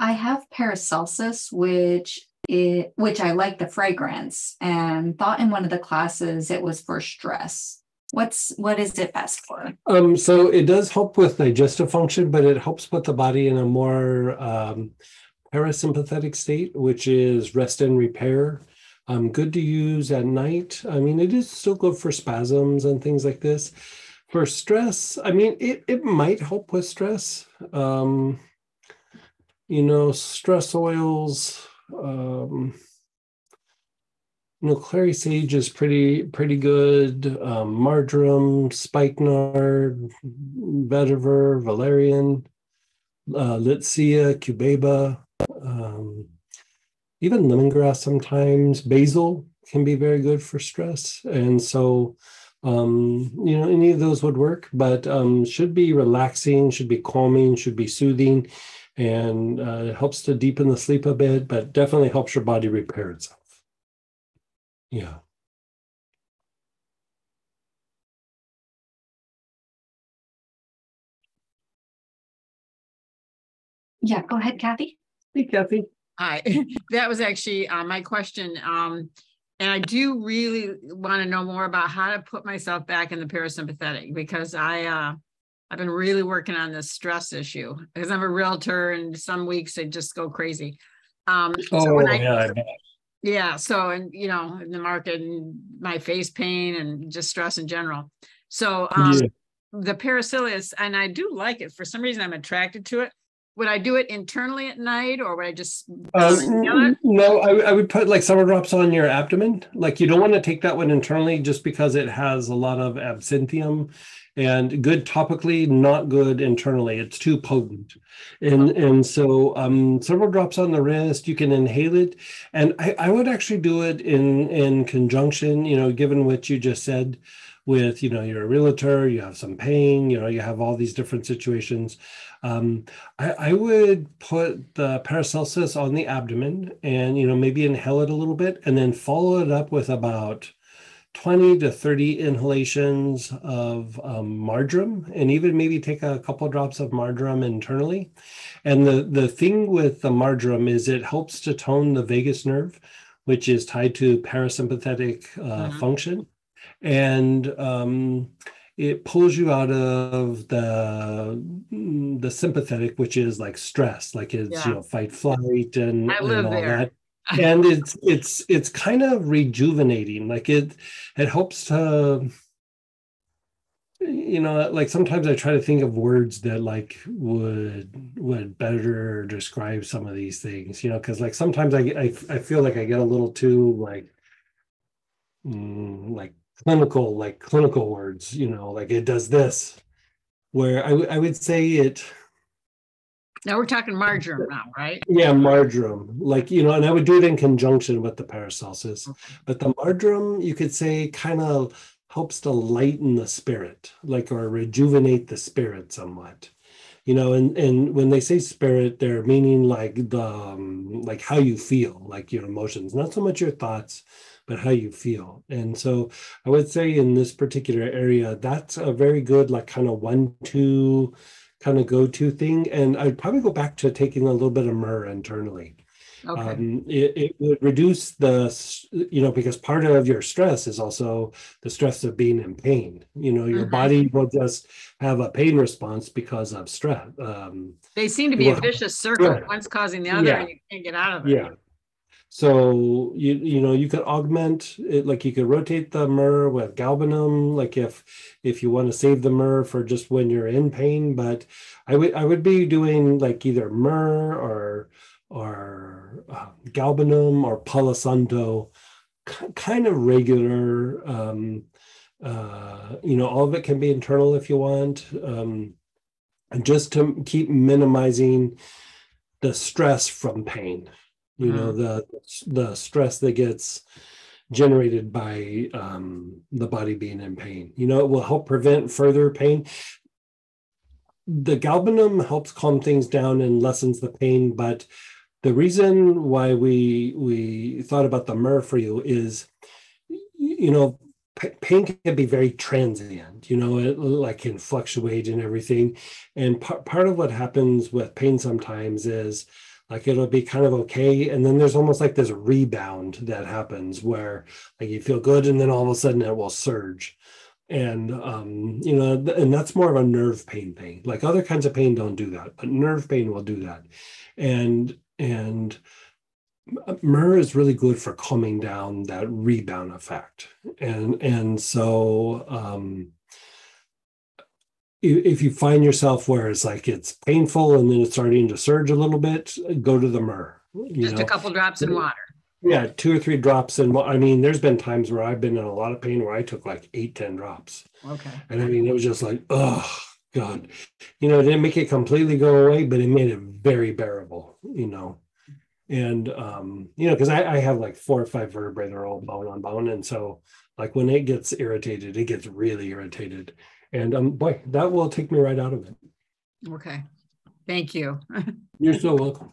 I have Paracelsus, which I like the fragrance, and thought in one of the classes it was for stress. What is it best for? So it does help with digestive function, but it helps put the body in a more parasympathetic state, which is rest and repair. Good to use at night. I mean, it is still good for spasms and things like this. For stress, I mean, it might help with stress. Stress oils. Clary sage is pretty good. Marjoram, spikenard, vetiver, valerian, Litsea, cubeba, um, even lemongrass sometimes. Basil can be very good for stress. And so, any of those would work, but should be relaxing, should be calming, should be soothing, and it helps to deepen the sleep a bit, but definitely helps your body repair itself. Yeah. Yeah, go ahead, Kathy. Hey, Kathy. Hi, that was actually my question. And I do really want to know more about how to put myself back in the parasympathetic, because I've been really working on this stress issue because I'm a realtor and some weeks they just go crazy. Yeah. So, and in the market and my face pain and just stress in general. So, Yeah. the Paracelsus, and I do like it. For some reason, I'm attracted to it. Would I do it internally at night, or would I just No, I would put like summer drops on your abdomen. Like you don't want to take that one internally just because it has a lot of absinthium and good topically, not good internally. It's too potent. And so several drops on the wrist, you can inhale it. And I would actually do it in conjunction, given what you just said with, you're a realtor, you have some pain, you have all these different situations. I would put the Paracelsus on the abdomen and, maybe inhale it a little bit and then follow it up with about 20 to 30 inhalations of marjoram, and even maybe take a couple of drops of marjoram internally. And the thing with the marjoram is it helps to tone the vagus nerve, which is tied to parasympathetic function. And it pulls you out of the sympathetic, which is like stress, like it's fight, flight, and all that. And it's kind of rejuvenating. Like it helps to, like sometimes I try to think of words that like would better describe some of these things, because like sometimes I feel like I get a little too like clinical words, like it does this, where I would say it. Now we're talking marjoram now, right? Yeah, marjoram, and I would do it in conjunction with the Paracelsus. Okay. But the marjoram, you could say, kind of helps to lighten the spirit, or rejuvenate the spirit somewhat. And when they say spirit, they're meaning like like how you feel, like your emotions, not so much your thoughts, but how you feel. And so I would say in this particular area, that's a very good, like kind of 1-2 kind of go-to thing. And I'd probably go back to taking a little bit of myrrh internally. Okay. It would reduce because part of your stress is also the stress of being in pain. Your body will just have a pain response because of stress. They seem to be a vicious circle, one's causing the other, and you can't get out of it. Yeah. So you could augment it, like you could rotate the myrrh with galbanum, like if you want to save the myrrh for just when you're in pain. But I would be doing like either myrrh or galbanum or palo santo, kind of regular. All of it can be internal if you want, and just to keep minimizing the stress from pain. The stress that gets generated by the body being in pain. It will help prevent further pain. The galbanum helps calm things down and lessens the pain, but the reason why we thought about the myrrh for you is, pain can be very transient, it like can fluctuate and everything. And part of what happens with pain sometimes is Like it'll be kind of okay. And then there's almost like this rebound that happens where like you feel good and then all of a sudden it will surge. And, you know, and that's more of a nerve pain thing. Like other kinds of pain don't do that, but nerve pain will do that. And myrrh is really good for calming down that rebound effect. And so, if you find yourself where it's like it's painful and then it's starting to surge a little bit, go to the myrrh. Just a couple drops in water. Yeah, 2 or 3 drops in. I mean, there's been times where I've been in a lot of pain where I took like 8, 10 drops. Okay. And I mean, it was just like, oh God. You know, it didn't make it completely go away, but it made it very bearable, you know. And you know, because I have like 4 or 5 vertebrae that are all bone on bone. And so like when it gets irritated, it gets really irritated. And boy, that will take me right out of it. Okay. Thank you. You're so welcome.